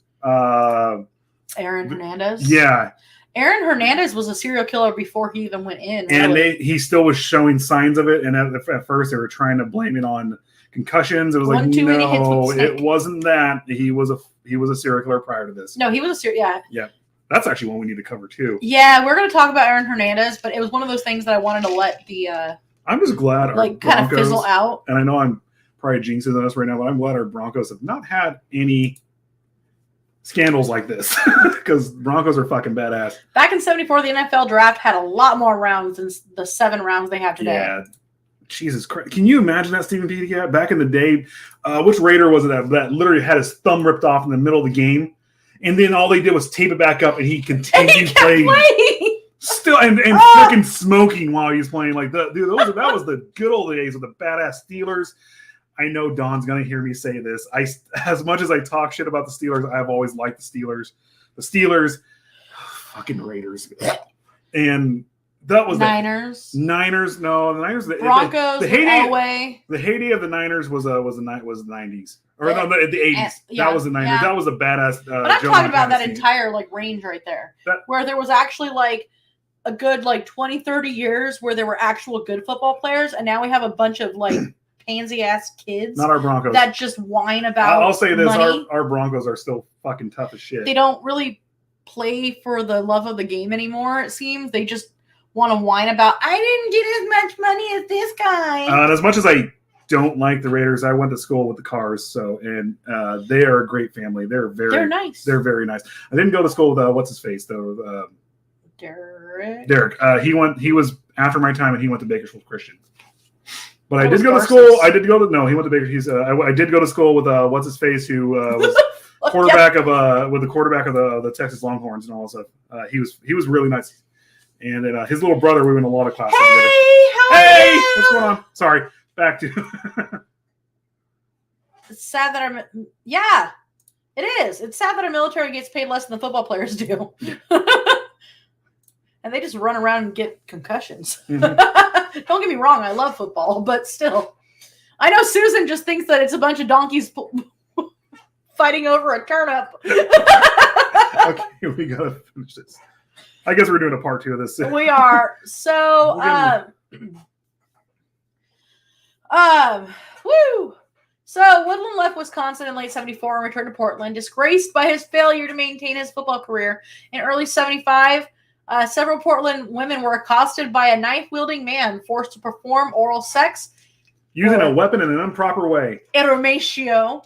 Aaron Hernandez. Yeah, Aaron Hernandez was a serial killer before he even went in. And he still was showing signs of it. And at first, they were trying to blame it on concussions. It was no, it wasn't that. He was a serial killer prior to this. No, he was a serial. Yeah. Yeah. That's actually one we need to cover too. Yeah, we're going to talk about Aaron Hernandez, but it was one of those things that I wanted to let the. I'm just glad our kind of fizzle out. And I know I'm probably jinxing us right now, but I'm glad our Broncos have not had any scandals like this, because Broncos are fucking badass. Back in '74, the NFL draft had a lot more rounds than the 7 rounds they have today. Yeah. Jesus Christ. Can you imagine that, Stephen P. Back in the day, which Raider was it that literally had his thumb ripped off in the middle of the game, and then all they did was tape it back up, and he continued playing. Still and freaking smoking while he was playing. Like that was the good old days of the badass Steelers. I know Don's gonna hear me say this. As much as I talk shit about the Steelers, I've always liked the Steelers. The Steelers, fucking Raiders, and that was Niners. Niners, no, the Niners. Broncos. The heyday. Elway. The heyday of the Niners was the 90s, or no, the 80s. Yeah, that was the 90s. Yeah. That was a badass. But I'm talking about that entire range right there, where there was actually a good 20, 30 years where there were actual good football players, and now we have a bunch of pansy ass kids Not our Broncos. that just whine about I'll say this: money. our Broncos are still fucking tough as shit. They don't really play for the love of the game anymore. It seems they just want to whine about. I didn't get as much money as this guy. And as much as I don't like the Raiders, I went to school with the Cars, and they are a great family. They're nice. They're very nice. I didn't go to school with what's his face though. Derek. He was after my time, and he went to Bakersfield Christian. But I did go to school. He went to Bakersfield. I did go to school with what's his face, who was quarterback of the Texas Longhorns and all that stuff. He was really nice. And then his little brother, we went to a lot of classes together. Hey, what's going on? Sorry, back to. It's sad that it is. It's sad that our military gets paid less than the football players do. And they just run around and get concussions. Mm-hmm. Don't get me wrong, I love football, but still. I know Susan just thinks that it's a bunch of donkeys fighting over a turnip. Okay, we gotta finish this. I guess we're doing a part 2 of this. We are. So, woo! So, Woodland left Wisconsin in late 74 and returned to Portland, disgraced by his failure to maintain his football career. In early 75, several Portland women were accosted by a knife-wielding man forced to perform oral sex. Using a weapon in an improper way. Eromatio.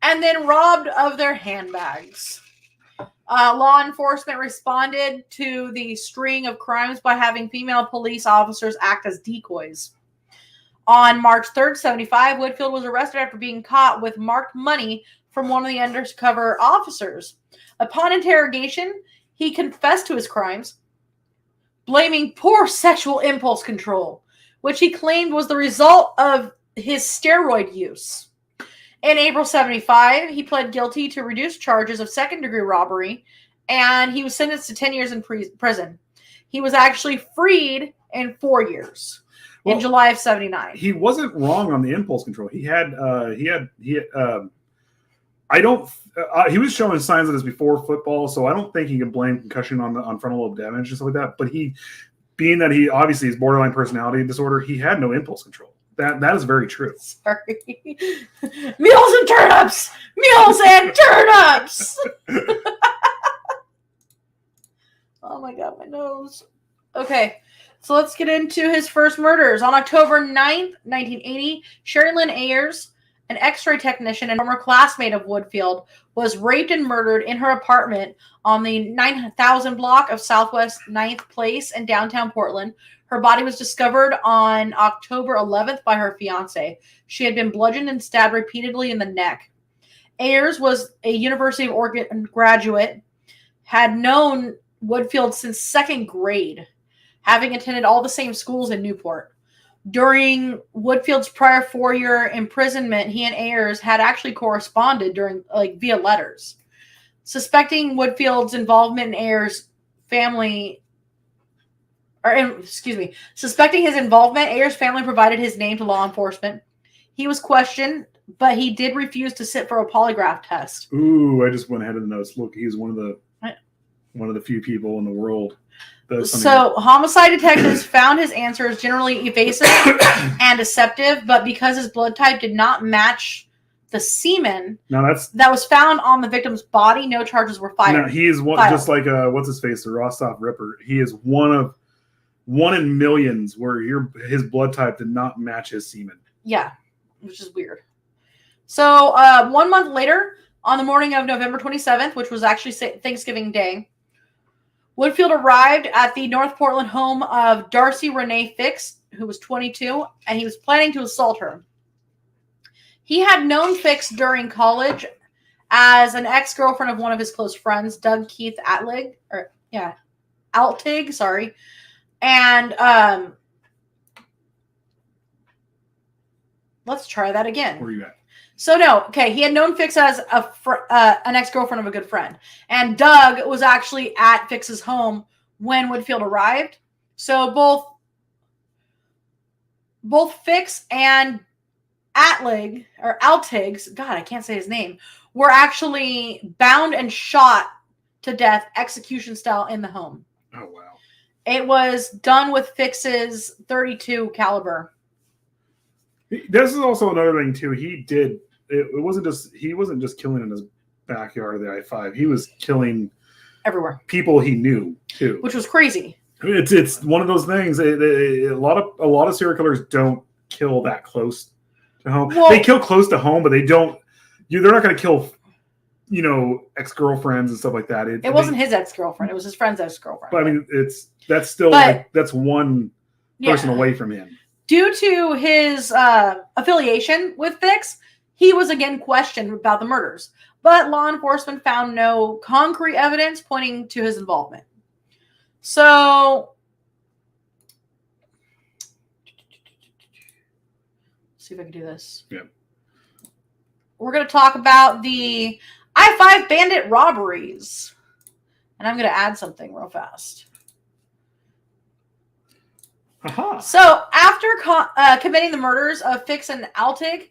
And then robbed of their handbags. Law enforcement responded to the string of crimes by having female police officers act as decoys. On March 3rd, 75, Woodfield was arrested after being caught with marked money from one of the undercover officers. Upon interrogation, he confessed to his crimes, blaming poor sexual impulse control, which he claimed was the result of his steroid use. In April 75, he pled guilty to reduced charges of second-degree robbery, and he was sentenced to 10 years in prison. He was actually freed in 4 years in July of 79. He wasn't wrong on the impulse control. He was showing signs of this before football, so I don't think he can blame concussion on frontal lobe damage and stuff like that. But being that he obviously is borderline personality disorder, he had no impulse control. That is very true. Sorry. Meals and turnips! Meals and turnips! Oh my god, my nose. Okay, so let's get into his first murders. On October 9th, 1980, Sherry Lynn Ayers, an x-ray technician and former classmate of Woodfield, was raped and murdered in her apartment on the 9000 block of Southwest 9th Place in downtown Portland. Her body was discovered on October 11th by her fiance. She had been bludgeoned and stabbed repeatedly in the neck. Ayers was a University of Oregon graduate, had known Woodfield since second grade, having attended all the same schools in Newport. During Woodfield's prior 4-year imprisonment, he and Ayers had actually corresponded via letters. Suspecting Woodfield's involvement in Ayers' family, suspecting his involvement, Ayers' family provided his name to law enforcement. He was questioned, but he did refuse to sit for a polygraph test. Ooh, I just went ahead of the notes. Look, he's one of the few people in the world. So, homicide detectives found his answers generally evasive and deceptive, but because his blood type did not match the semen that was found on the victim's body, no charges were fired. No, he is one, just like what's his face, the Rostov Ripper. He is one in millions where his blood type did not match his semen. Yeah, which is weird. So 1 month later, on the morning of November 27th, which was actually Thanksgiving Day, Woodfield arrived at the North Portland home of Darcy Renee Fix, who was 22, and he was planning to assault her. He had known Fix during college as an ex-girlfriend of one of his close friends, Doug Keith Altig, sorry. And let's try that again. Where are you at? So no, okay, he had known Fix as an ex-girlfriend of a good friend. And Doug was actually at Fix's home when Woodfield arrived. So both Fix and Altigs, God, I can't say his name, were actually bound and shot to death execution style in the home. Oh, wow. It was done with Fix's .32 caliber. This is also another thing too. It wasn't just killing in his backyard of the I-5. He was killing everywhere, people he knew too, which was crazy. It's one of those things. A lot of serial killers don't kill that close to home. Well, they kill close to home, but they don't. They're not going to kill, ex-girlfriends and stuff like that. It wasn't his ex-girlfriend. It was his friend's ex-girlfriend. But I mean, that's still that's one person away from him. Due to his affiliation with Fix, he was again questioned about the murders, but law enforcement found no concrete evidence pointing to his involvement. So, let's see if I can do this. Yeah. We're going to talk about the I-5 bandit robberies. And I'm going to add something real fast. Aha. So, after committing the murders of Fix and Altig,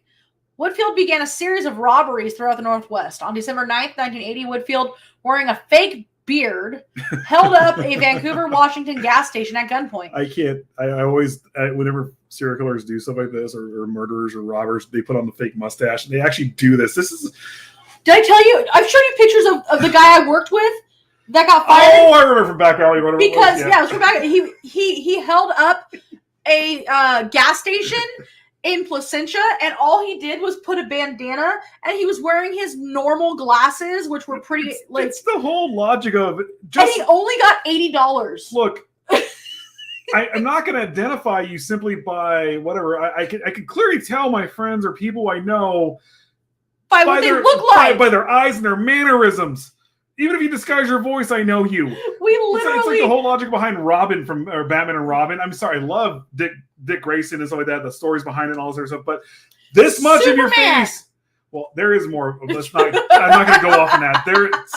Woodfield began a series of robberies throughout the Northwest. On December 9th, 1980, Woodfield, wearing a fake beard, held up a Vancouver, Washington gas station at gunpoint. I can't. I always, whenever serial killers do stuff like this, or murderers or robbers, they put on the fake mustache. And they actually do this. This is. Did I tell you? I've shown you pictures of the guy I worked with that got fired. Oh, I remember from Back Alley. Because it was from Back. He held up a gas station in Placentia, and all he did was put a bandana, and he was wearing his normal glasses, which were pretty it's the whole logic of it. And he only got $80. Look, I'm not going to identify you simply by whatever. I can clearly tell my friends or people I know by what they look like, by their eyes and their mannerisms. Even if you disguise your voice, I know you. We literally. It's like the whole logic behind Batman and Robin. I'm sorry, I love Dick Grayson and stuff like that. The stories behind it and all this other stuff. But this much of your face. Well, there is more. I'm not going to go off on that.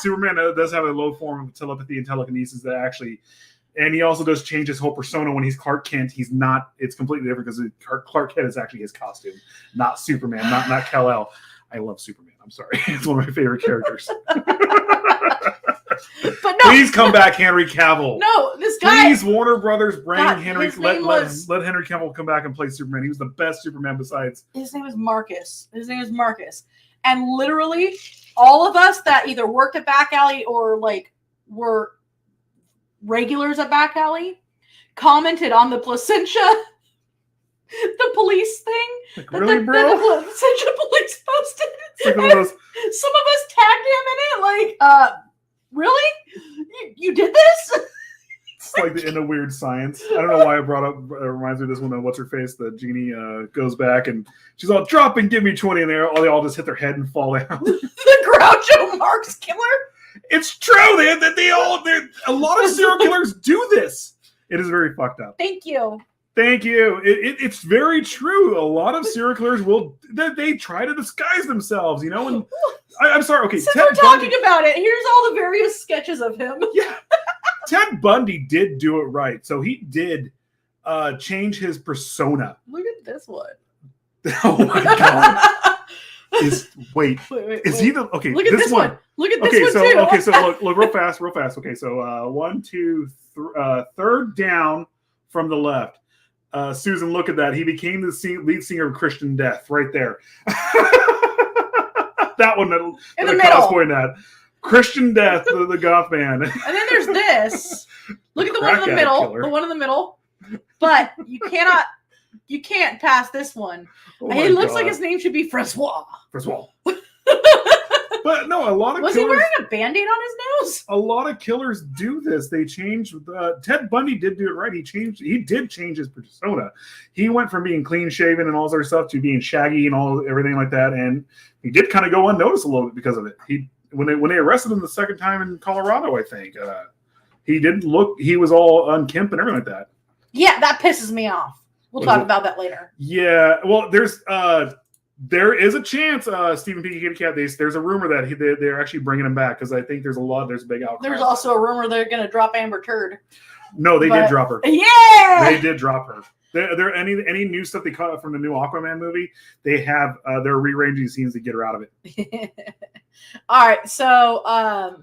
Superman does have a low form of telepathy and telekinesis that actually. And he also does change his whole persona when he's Clark Kent. He's not. It's completely different because Clark Kent is actually his costume, not Superman, not Kal-El. I love Superman. I'm sorry. It's one of my favorite characters. But no, please come back, Henry Cavill. No, this guy. Please, Warner Brothers, bring Henry. Let Henry Cavill come back and play Superman. He was the best Superman besides. His name is Marcus. And literally, all of us that either worked at Back Alley or were regulars at Back Alley commented on the Placentia. The police thing really, bro? The Placentia police posted. Like some of us tagged him in it. Really? You did this? It's like the end of Weird Science. I don't know why I brought up. It reminds me of this one. What's her face? The genie goes back and she's all drop and give me 20, and they all just hit their head and fall down. The Groucho Marx killer. It's true. A lot of serial killers do this. It is very fucked up. Thank you. It's very true. A lot of serial killers they try to disguise themselves, And I'm sorry. Okay, since we're talking about it, here's all the various sketches of him. Yeah, Ted Bundy did do it right. So he did change his persona. Look at this one. Oh my god. Wait. Is he the okay? Look at this one. Look at this one too. Okay, so look real fast. Okay, so 1, 2, third down from the left. Susan, look at that. He became the lead singer of Christian Death right there. That one that in the middle. Pointing at Christian Death, the goth band. And then there's this. Look at the one in the middle. Killer. The one in the middle. But you can't pass this one. Oh he looks like his name should be Francois. But no, a lot of was he wearing a Band-Aid on his nose? A lot of killers do this. They change. Ted Bundy did do it right. He did change his persona. He went from being clean shaven and all this other stuff to being shaggy and everything like that. And he did kind of go unnoticed a little bit because of it. When they arrested him the second time in Colorado, I think he didn't look. He was all unkempt and everything like that. Yeah, that pisses me off. We'll talk about that later. Yeah. Well, there is a chance, Stephen P. Kitty Cat. There's a rumor that they're actually bringing him back because I think there's a big outcry. There's also a rumor they're going to drop Amber Turd. No, they did drop her. Yeah, they did drop her. There any new stuff they caught from the new Aquaman movie? They have they're rearranging scenes to get her out of it. All right, so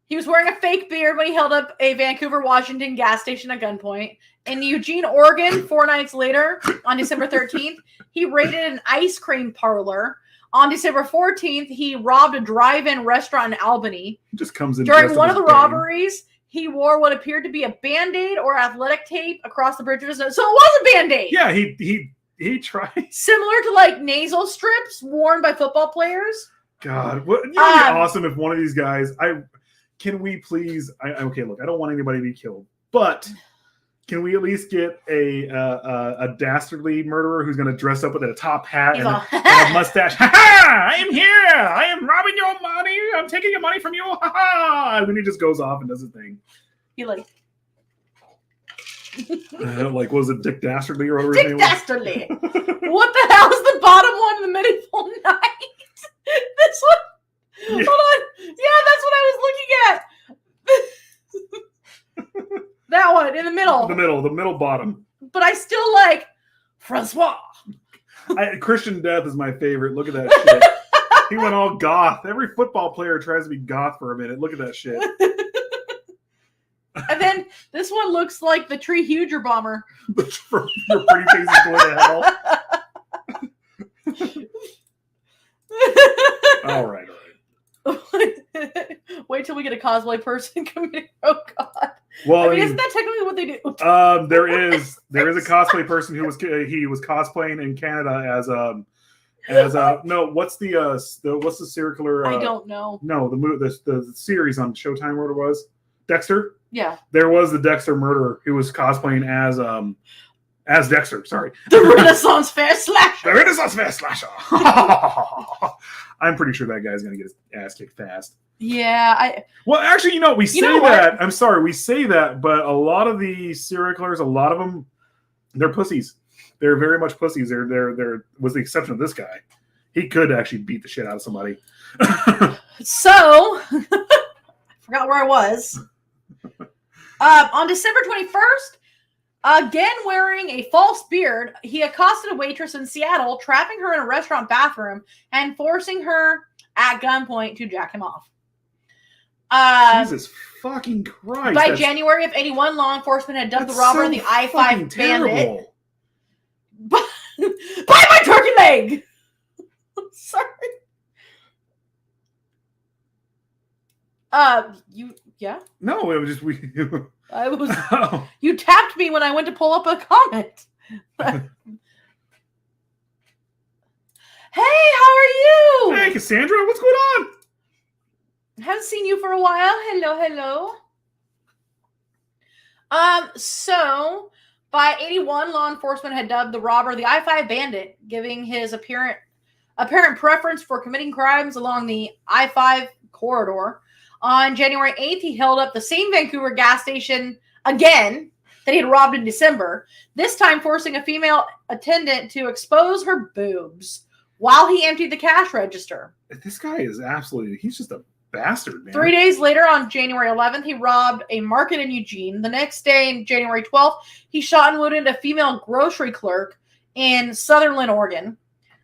He was wearing a fake beard when he held up a Vancouver, Washington gas station at gunpoint. In Eugene, Oregon, 4 nights later, on December 13th, he raided an ice cream parlor. On December 14th, he robbed a drive-in restaurant in Albany. He just comes in. During one of the robberies, he wore what appeared to be a Band-Aid or athletic tape across the bridge of his nose. So it was a Band-Aid. Yeah, he tried. Similar to like nasal strips worn by football players. God, what? You know, it'd be awesome if one of these guys. Can we please? Okay, look, I don't want anybody to be killed, but can we at least get a dastardly murderer who's going to dress up with a top hat and a mustache? Ha ha! I am here. I am robbing your money. I'm taking your money from you. Ha ha! And then he just goes off and does his thing. He like was it Dick Dastardly or whatever? Dick Dastardly. What the hell is the bottom one in the medieval night? This one. Yeah. Hold on. Yeah, that's what I was looking at. That one in the middle. The middle bottom. But I still like Francois. Christian Death is my favorite. Look at that shit. He went all goth. Every football player tries to be goth for a minute. Look at that shit. And then this one looks like the Tree Huger bomber. From your pretty face is going to hell. All right. Wait till we get a cosplay person coming. Oh God! Well, isn't that technically what they do? There is a cosplay person who was cosplaying in Canada as no. What's the serial killer? I don't know. No, the series on Showtime where it was Dexter. Yeah, there was the Dexter murderer who was cosplaying as Dexter. Sorry, the Renaissance Fair Slasher. The Renaissance Fair Slasher. I'm pretty sure that guy's gonna get his ass kicked fast. Yeah, Well, actually, we say that. I'm sorry, we say that, but a lot of the serial killers, a lot of them, they're pussies. They're very much pussies. They're with the exception of this guy. He could actually beat the shit out of somebody. So, I forgot where I was. On December 21st, again wearing a false beard, he accosted a waitress in Seattle, trapping her in a restaurant bathroom and forcing her at gunpoint to jack him off. Jesus fucking Christ. By January of 81, law enforcement had dubbed the robber the I-5 bandit. Buy my turkey leg! Sorry. Yeah? No, it was just You tapped me when I went to pull up a comment. Hey, how are you? Hey, Cassandra, what's going on? Haven't seen you for a while. Hello. So by 81, law enforcement had dubbed the robber the I-5 bandit, giving his apparent preference for committing crimes along the I-5 corridor. On January 8th, he held up the same Vancouver gas station again that he had robbed in December, this time forcing a female attendant to expose her boobs while he emptied the cash register. This guy is he's just a bastard, man. 3 days later, on January 11th, he robbed a market in Eugene. The next day, on January 12th, he shot and wounded a female grocery clerk in Sutherland, Oregon.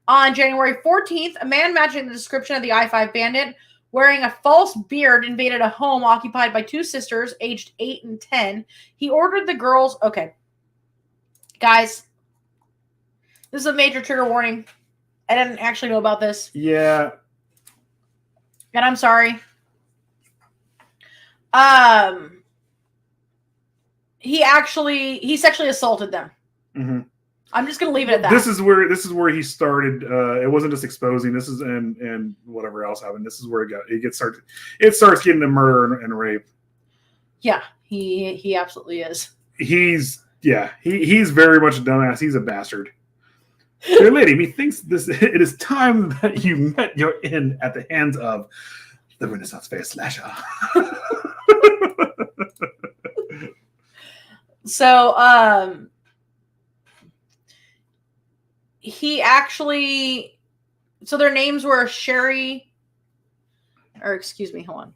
On January 14th, a man matching the description of the I-5 bandit, wearing a false beard, invaded a home occupied by two sisters, aged 8 and 10. He ordered the girls... Okay. Guys, this is a major trigger warning. I didn't actually know about this. Yeah. And I'm sorry. He sexually assaulted them. Mm-hmm. I'm just gonna leave it at that. This is where he started. It wasn't just exposing. This is and whatever else happened. This is where it starts getting to murder and rape. Yeah, he absolutely is. He's very much a dumbass. He's a bastard. Dear lady, methinks it is time that you met your end at the hands of the Renaissance Fair Slasher. So, he actually, so their names were Sherry, or excuse me, hold on.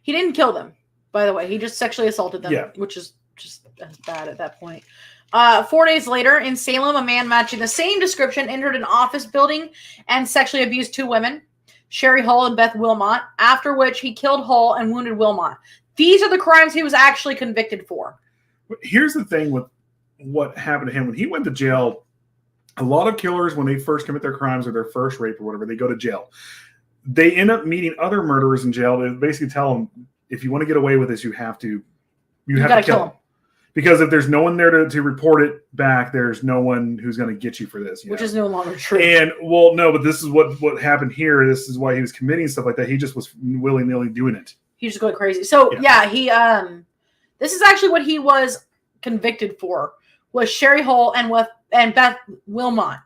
He didn't kill them, by the way. He just sexually assaulted them, which is just as bad at that point. 4 days later, in Salem, a man matching the same description entered an office building and sexually abused two women. Sherry Hull, and Beth Wilmot, after which he killed Hull and wounded Wilmot. These are the crimes he was actually convicted for. Here's the thing with what happened to him. When he went to jail, a lot of killers, when they first commit their crimes or their first rape or whatever, they go to jail. They end up meeting other murderers in jail. They basically tell them, if you want to get away with this, you have to kill them. Because if there's no one there to report it back, there's no one who's going to get you for this. Which is no longer true. And, well, no, but this is what happened here. This is why he was committing stuff like that. He just was willy-nilly doing it. He's just going crazy. So, he, this is actually what he was convicted for, was Sherry Hull and Beth Wilmot.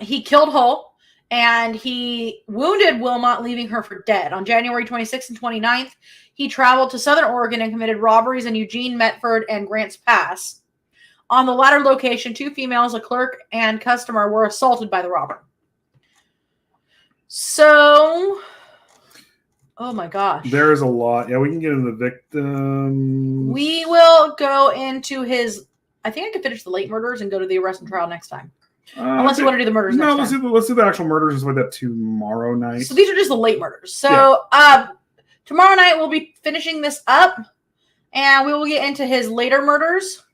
He killed Hull, and he wounded Wilmot, leaving her for dead. On January 26th and 29th, he traveled to Southern Oregon and committed robberies in Eugene, Medford, and Grants Pass. On the latter location, 2 females, a clerk and customer, were assaulted by the robber. So, oh my gosh. There is a lot. Yeah, we can get into the victim. We will go into his... I think I could finish the late murders and go to the arrest and trial next time. Unless you want to do the murders next time. Let's do the actual murders and stuff like that tomorrow night. So these are just the late murders. So tomorrow night we'll be finishing this up, and we will get into his later murders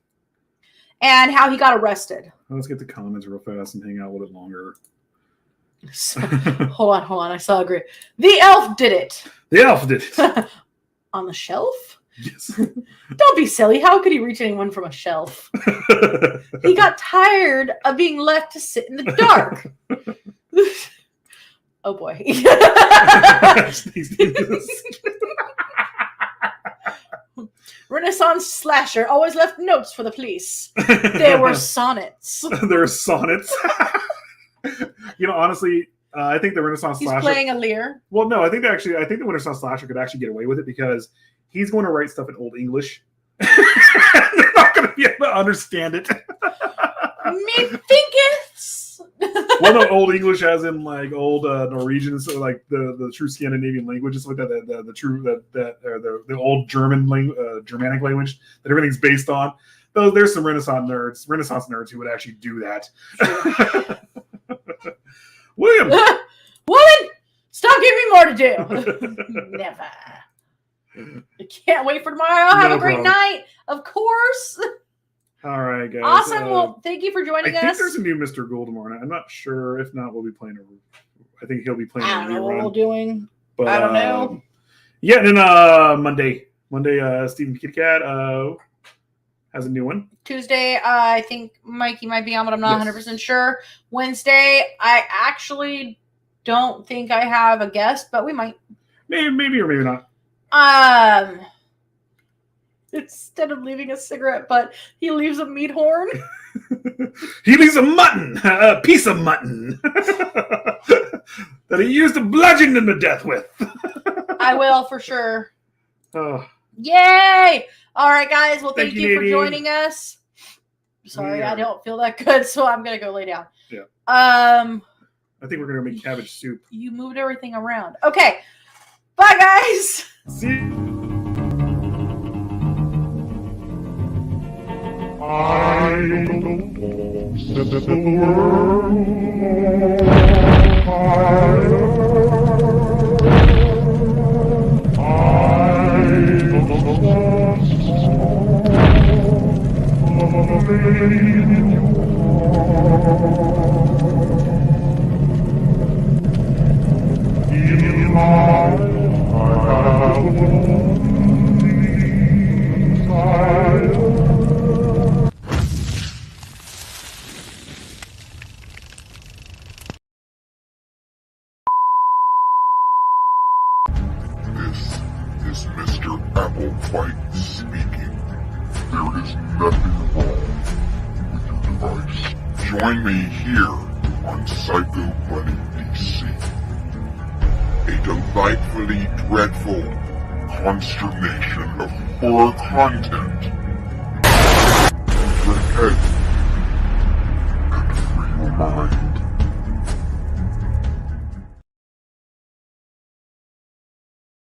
and how he got arrested. Let's get the comments real fast and hang out a little bit longer. So, hold on. I saw agree. The elf did it. The elf did it. On the shelf? Yes. Don't be silly. How could he reach anyone from a shelf? He got tired of being left to sit in the dark. Oh boy. Renaissance slasher always left notes for the police. They were sonnets. There were sonnets. Honestly, I think the Renaissance slasher... He's playing a Lear. Well, no, I think the Renaissance slasher could actually get away with it because he's going to write stuff in Old English. They're not going to be able to understand it. Methinketh. Well, no, Old English as in like old Norwegian, so like the true Scandinavian language, just like that, the true the old Germanic language that everything's based on. Though there's some Renaissance nerds who would actually do that. William, woman, stop giving me more to do. Never. I can't wait for tomorrow. Have a great night, of course. All right, guys. Awesome. Well, thank you for joining us. I think there's a new Mr. Gould tomorrow night. I'm not sure. If not, we'll be playing I think he'll be playing I don't know what we're doing. But, I don't know. Yeah, and then Monday, Stephen Kitty Cat has a new one. Tuesday, I think Mikey might be on, but I'm not 100% sure. Wednesday, I actually don't think I have a guest, but we might. Maybe or maybe not. Instead of leaving a cigarette butt, he leaves a meat horn. He leaves a piece of mutton that he used to bludgeon him to death with. I will for sure. Oh. Yay! All right, guys. Well, thank you for Nadine. joining us. Sorry, I don't feel that good, so I'm gonna go lay down. Yeah. I think we're gonna make cabbage soup. You moved everything around. Okay. Bye, guys. See you. I don't know set the world fire. I don't know in my This is Mr. Applewhite speaking. There is nothing wrong with your device. Join me here on Psycho Bunny DC. A delightfully dreadful consternation of horror content. Drink heads